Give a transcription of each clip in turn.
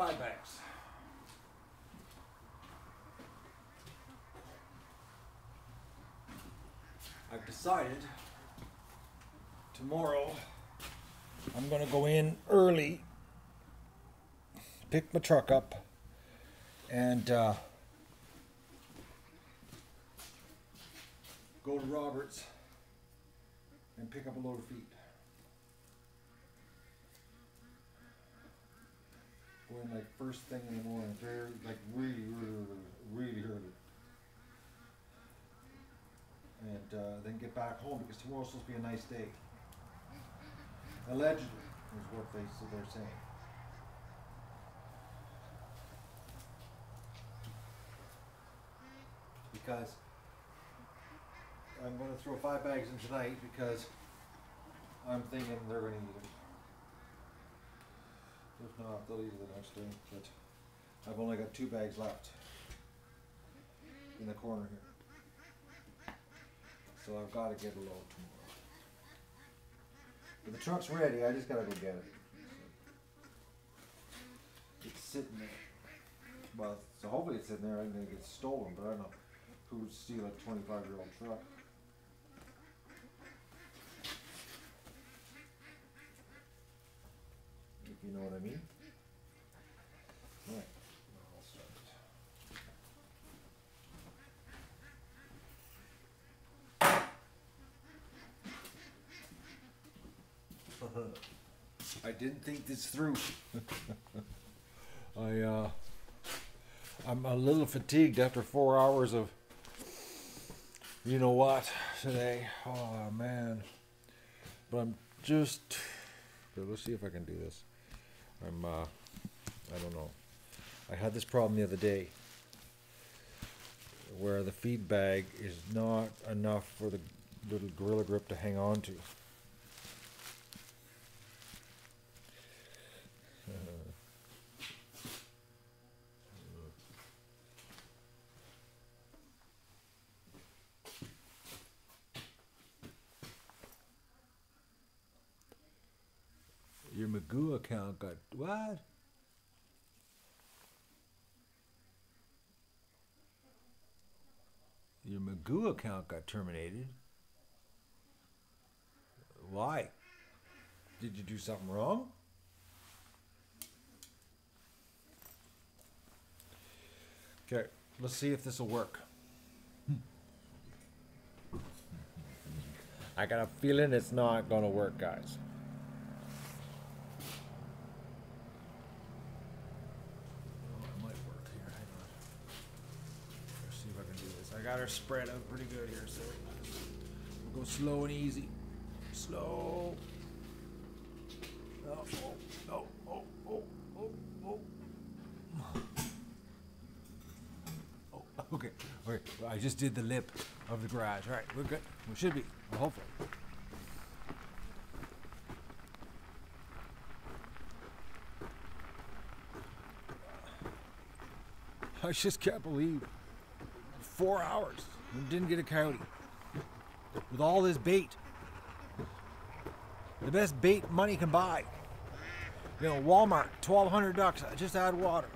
5 bags. I've decided tomorrow I'm going to go in early, pick my truck up, and go to Robert's and pick up a load of feed. Go in like first thing in the morning, really early. And then get back home because tomorrow's supposed to be a nice day. Allegedly, is what they're saying. Because I'm going to throw 5 bags in tonight because I'm thinking they're going to eat it. If not, they'll eat it the next day. But I've only got 2 bags left in the corner here. So I've got to get a load tomorrow. But the truck's ready, I just got to go get it. It's sitting there. Well, so hopefully it's sitting there, I'm going to get stolen, but I don't know who would steal a 25-year-old truck. If you know what I mean. Alright, I'll start it. I didn't think this through. I'm a little fatigued after 4 hours of you know what today. Oh man. But I'm just let's see if I can do this. I don't know. I had this problem the other day where the feed bag is not enough for the little Gorilla Grip to hang on to. Your Magoo account got what? Your Magoo account got terminated. Why? Did you do something wrong? Okay, let's see if this will work. I got a feeling it's not gonna work, guys. I got her spread out pretty good here, so we'll go slow and easy. Slow. Oh, oh, oh, oh, oh, oh, oh. Oh, okay. Okay. Well, I just did the lip of the garage. All right, we're good. We should be. Well, hopefully. I just can't believe 4 hours and didn't get a coyote with all this bait. The best bait money can buy. You know, Walmart, 1,200 ducks. I just add water.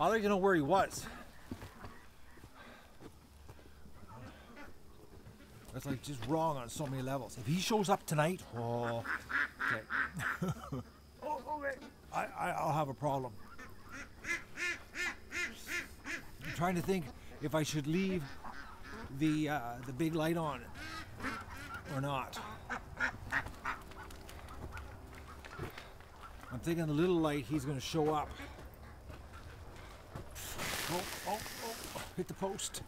I'd like to know where he was. That's like just wrong on so many levels. If he shows up tonight, oh, okay. Oh, okay. I'll have a problem. I'm trying to think if I should leave the big light on or not. I'm thinking the little light, he's going to show up. Oh, hit the post.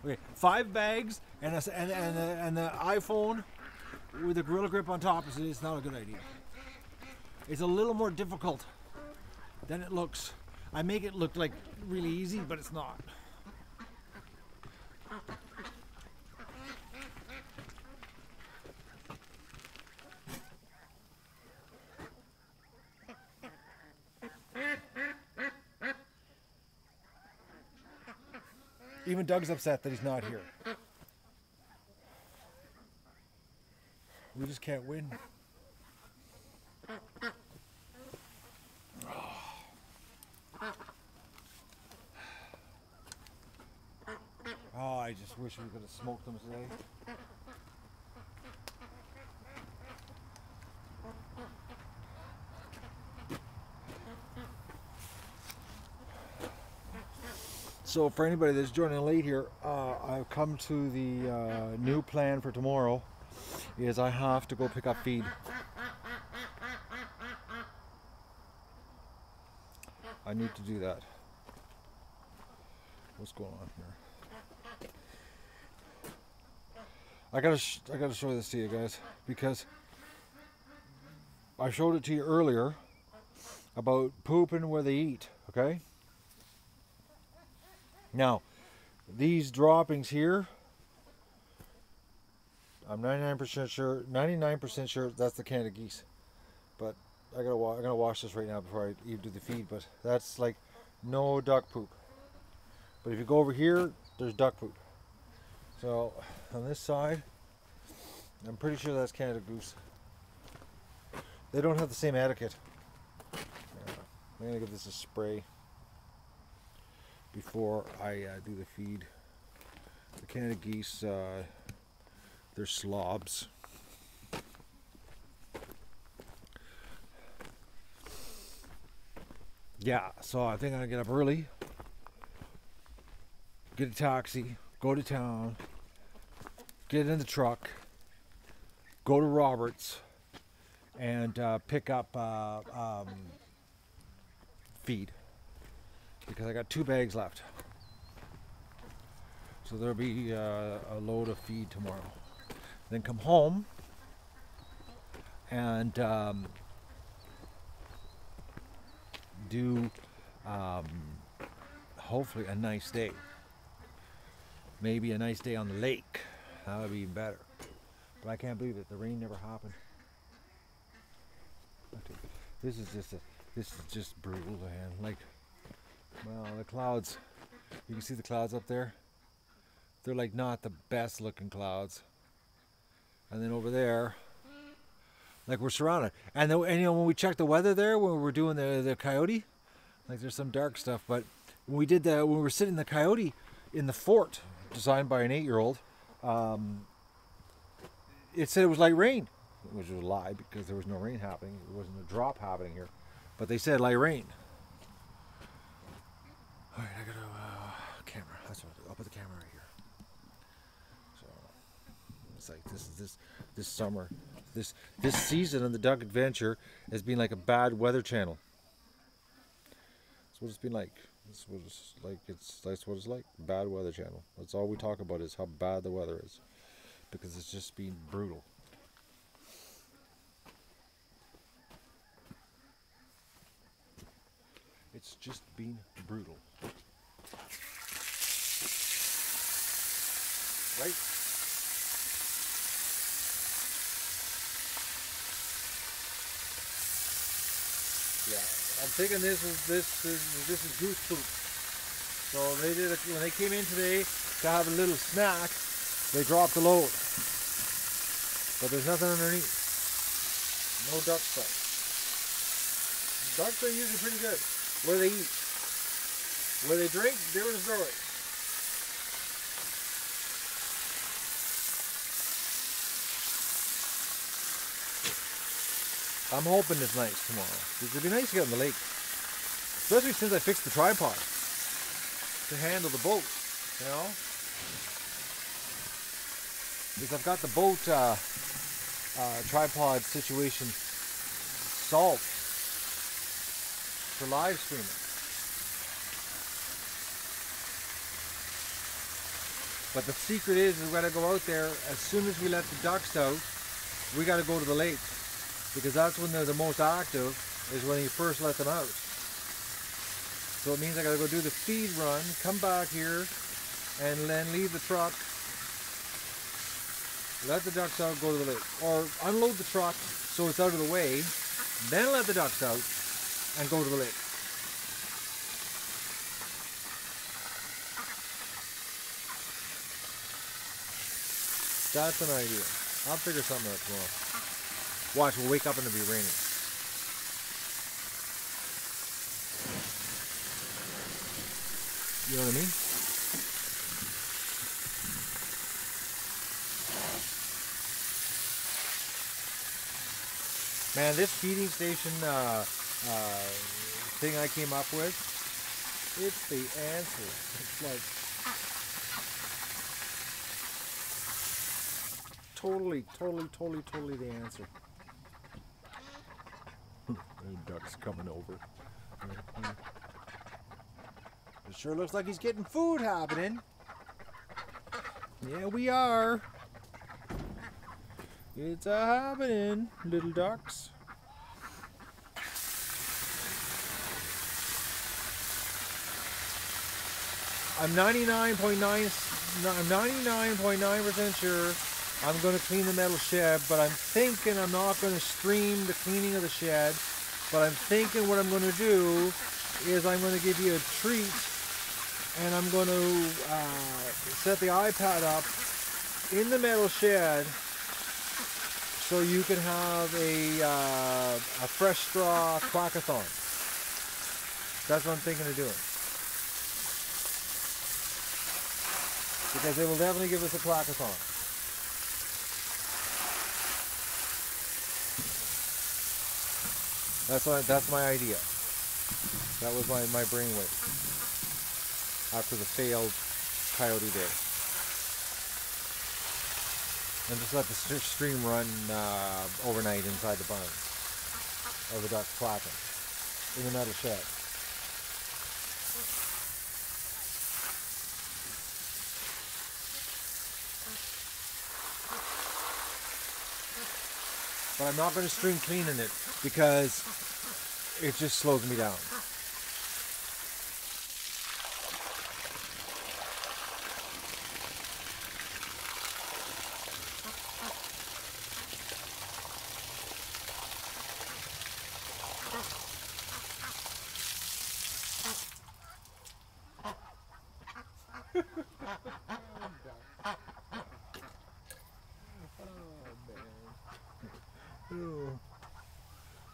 Okay, 5 bags and the iPhone with the Gorilla Grip on top. It's not a good idea. It's a little more difficult than it looks. I make it look like really easy, but it's not. Even Doug's upset that he's not here. We just can't win. I just wish we could have smoked them today. So for anybody that's joining late here, I've come to the new plan for tomorrow is I have to go pick up feed. I need to do that. What's going on here? I gotta show this to you guys because I showed it to you earlier about pooping where they eat. Okay. Now, these droppings here, I'm 99% sure that's the Canada geese. But I'm gonna wash this right now before I even do the feed. But that's like no duck poop. But if you go over here, there's duck poop. So on this side, I'm pretty sure that's Canada goose. They don't have the same etiquette. I'm gonna give this a spray before I do the feed. The Canada geese, they're slobs. Yeah, so I think I'm gonna get up early, get a taxi, go to town, get in the truck, go to Roberts, and pick up feed. Because I got 2 bags left. So there'll be a load of feed tomorrow. Then come home and do hopefully a nice day. Maybe a nice day on the lake. That would be even better. But I can't believe it. The rain never happened. This is just brutal, man. Like, well, the clouds, you can see the clouds up there. They're like not the best looking clouds. And then over there, like we're surrounded. And you know, when we checked the weather there, when we were doing the Coyote, like there's some dark stuff. But when we were sitting in the Coyote in the fort, designed by an 8-year-old, it said it was light rain, which was a lie because there was no rain happening. There wasn't a drop happening here, but they said light rain. All right, I got a camera. That's what I'll put the camera right here. So it's like this summer, this season of the Duck Adventure has been like a bad weather channel. That's what it's been like. That's what it's like. Bad weather channel. That's all we talk about is how bad the weather is, because it's just been brutal. It's just been brutal. Right? Yeah, I'm thinking this is goose poop. So they did when they came in today to have a little snack, they dropped the load. But there's nothing underneath. No duck stuff. Ducks are usually pretty good. Where they eat. Where they drink, different story. I'm hoping it's nice tomorrow. It'd be nice to get on the lake. Especially since I fixed the tripod to handle the boat, you know? Because I've got the boat tripod situation solved for live streaming. But the secret is we gotta go out there as soon as we let the ducks out. We gotta go to the lake, because that's when they're the most active, is when you first let them out. So it means I gotta go do the feed run, come back here, and then leave the truck, let the ducks out, go to the lake. Or unload the truck so it's out of the way, then let the ducks out, and go to the lake. That's an idea. I'll figure something out tomorrow. Watch, we'll wake up and it'll be raining. You know what I mean? Man, this feeding station thing I came up with, it's the answer. It's like totally the answer. Duck's coming over. It sure looks like he's getting food happening. Yeah, we are. It's a happening, little ducks. I'm 99.9% sure I'm going to clean the metal shed, but I'm thinking I'm not going to stream the cleaning of the shed. But I'm thinking what I'm going to do is I'm going to give you a treat, and I'm going to set the iPad up in the metal shed so you can have a fresh straw quackathon. That's what I'm thinking of doing. Because they will definitely give us a quackathon. That's my idea. That was my brainwave after the failed Coyote day. And just let the stream run overnight inside the barn, or the ducks quacking in the metal shed. But I'm not going to stream cleaning it because it just slows me down.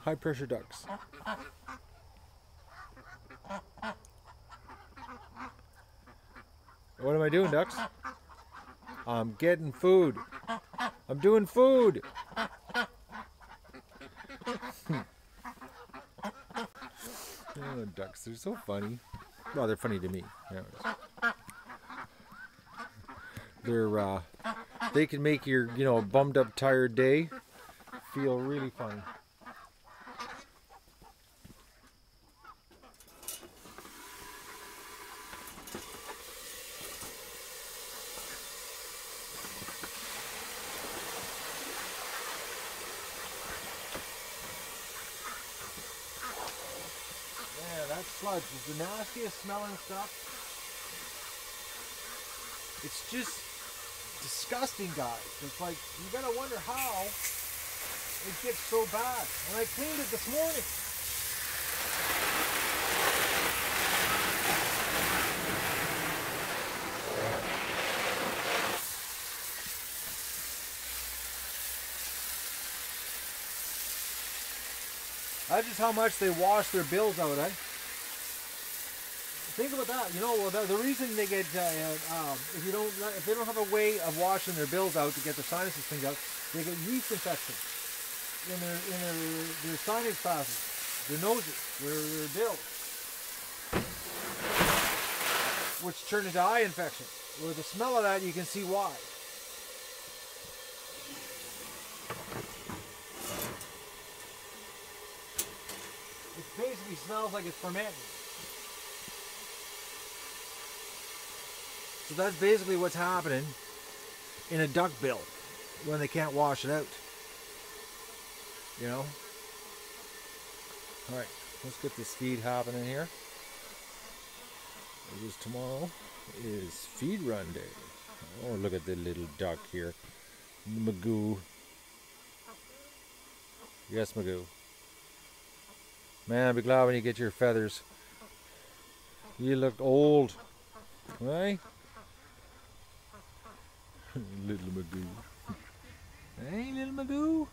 High pressure ducks. What am I doing, ducks? I'm getting food. I'm doing food. Oh, ducks, they're so funny. Well, they're funny to me. They can make your, bummed up, tired day feel really funny. That sludge is the nastiest smelling stuff. It's just disgusting, guys. It's like, you gotta wonder how it gets so bad. And I cleaned it this morning. That's just how much they wash their bills out, eh? Think about that. The reason they get if they don't have a way of washing their bills out to get their sinuses cleaned out, they get yeast infections in their sinus passages, their noses, their bills, which turn into eye infections. With the smell of that, you can see why. It basically smells like it's fermenting. So that's basically what's happening in a duck bill when they can't wash it out. Alright, let's get this feed happening here. Tomorrow is feed run day. Oh, look at the little duck here. Magoo. Yes, Magoo. Man, I'll be glad when you get your feathers. You look old. Right? Little Magoo. Hey, little Magoo.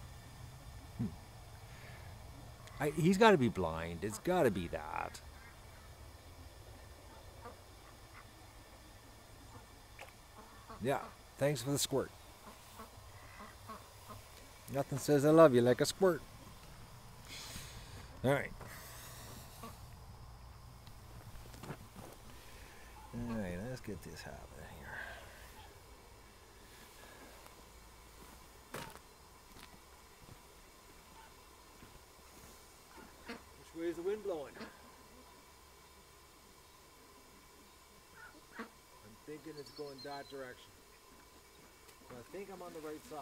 He's got to be blind. It's got to be that. Yeah, thanks for the squirt. Nothing says I love you like a squirt. All right. All right, let's get this happening here. Which way is the wind blowing? I'm thinking it's going that direction. So I think I'm on the right side.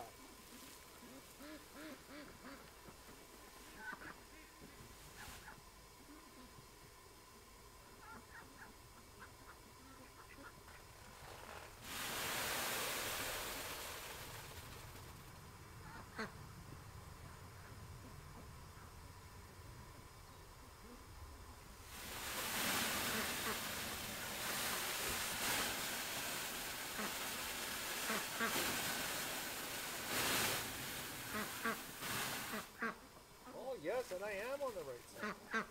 Oh yes, and I am on the right side.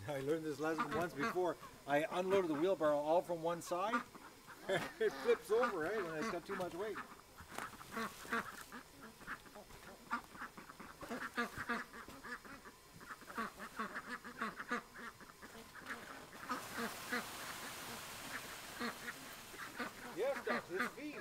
I learned this lesson once before. I unloaded the wheelbarrow all from one side. It flips over, right? And it's got too much weight. Yes, Doc, this feed.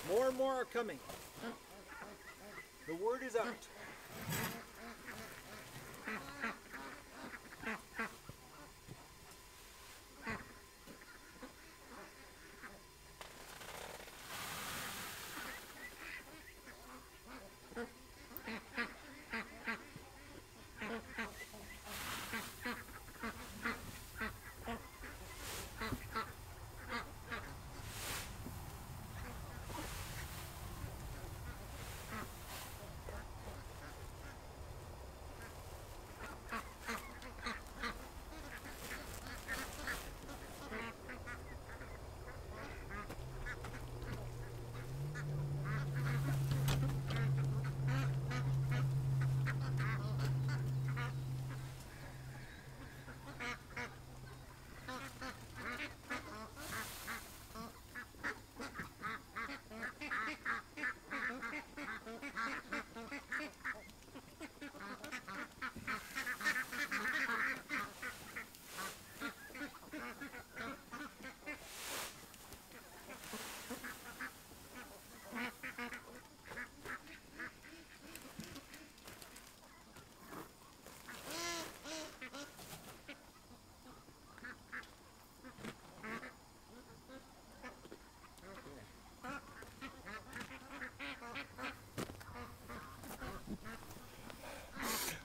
More and more are coming. The word is out.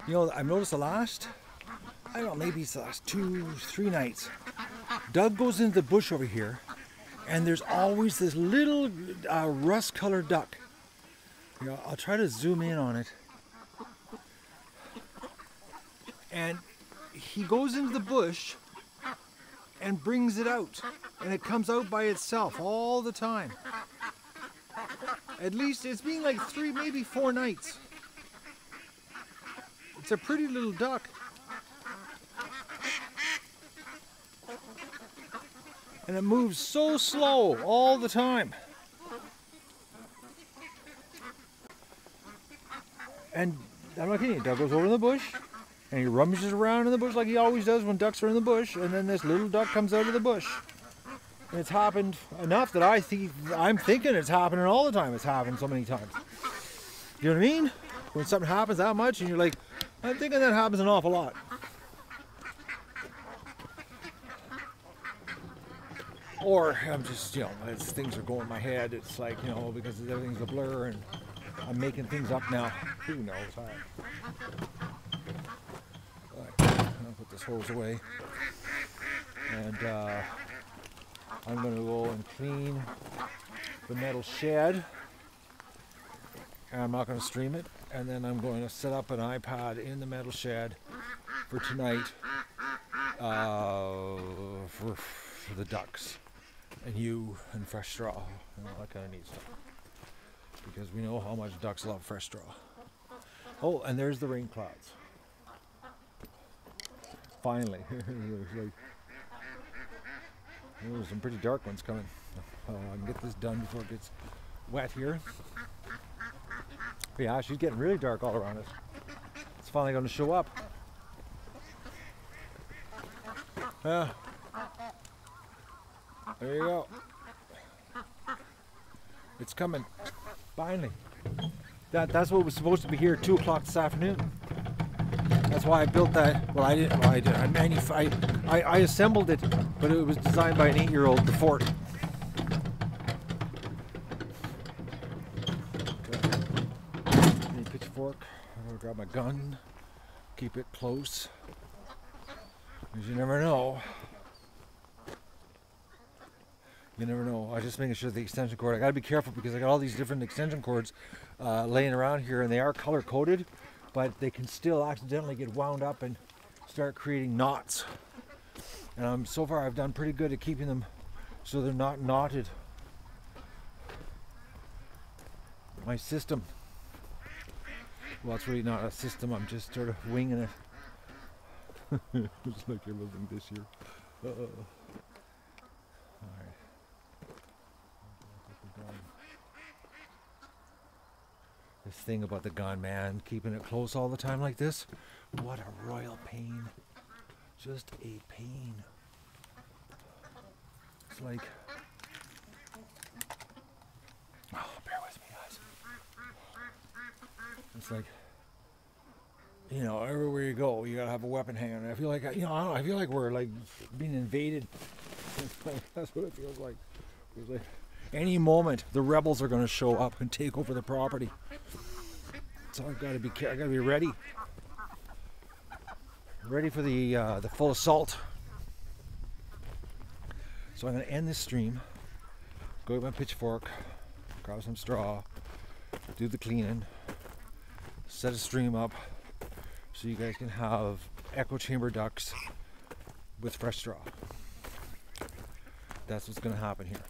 You know, I've noticed the last, I don't know, maybe it's the last 2-3 nights, Doug goes into the bush over here, and there's always this little rust-colored duck. You know, I'll try to zoom in on it. And he goes into the bush and brings it out, and it comes out by itself all the time. At least it's been like 3, maybe 4 nights. It's a pretty little duck. And it moves so slow all the time. And I'm not kidding you, Doug goes over in the bush and he rummages around in the bush like he always does when ducks are in the bush, and then this little duck comes out of the bush. And it's happened enough that I'm thinking it's happening all the time. It's happened so many times. You know what I mean? When something happens that much and you're like, I'm thinking that happens an awful lot. or I'm just, you know, as things are going in my head, it's like, you know, because everything's a blur and I'm making things up now. Who knows? I'll put this hose away, and I'm going to go and clean the metal shed. I'm not going to stream it, and then I'm going to set up an iPad in the metal shed for tonight for the ducks and you and fresh straw and all that kind of neat stuff, because we know how much ducks love fresh straw. Oh, and there's the rain clouds. Finally. There's some pretty dark ones coming. I can get this done before it gets wet here. But yeah, she's getting really dark all around us. It's finally going to show up. There you go. It's coming. Finally. That's what was supposed to be here at 2 o'clock this afternoon. That's why I built that. Well, I didn't. Well, I did. I assembled it, but it was designed by an 8-year-old. The fort. Pitchfork. I'm gonna grab my gun. Keep it close, because you never know. You never know. I just making sure the extension cord. I gotta be careful because I got all these different extension cords laying around here, and they are color coded, but they can still accidentally get wound up and start creating knots. And so far I've done pretty good at keeping them so they're not knotted. My system. Well, it's really not a system. I'm just sort of winging it. It's like you're living this year. All right. This thing about the gun, man, keeping it close all the time like this, what a royal pain. Just a pain. It's like, oh, bear with me, guys. It's like, you know, everywhere you go, you gotta have a weapon hanging. I feel like, you know, I don't know, I feel like we're like being invaded. That's what it feels like. It feels like any moment the rebels are gonna show up and take over the property. So I've got to be ready. Ready for the full assault. So I'm going to end this stream, go with my pitchfork, grab some straw, do the cleaning, set a stream up so you guys can have echo chamber ducks with fresh straw. That's what's going to happen here.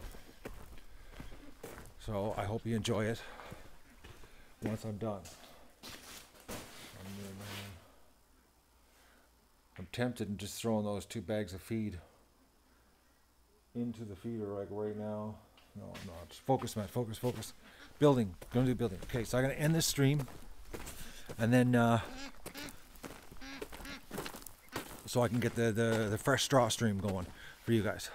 So I hope you enjoy it once I'm done. I'm tempted in just throwing those 2 bags of feed into the feeder like right now. No, I'm not. Just focus, man. Focus. Building. Gonna do building. Okay, so I'm gonna end this stream, and then so I can get the fresh straw stream going for you guys.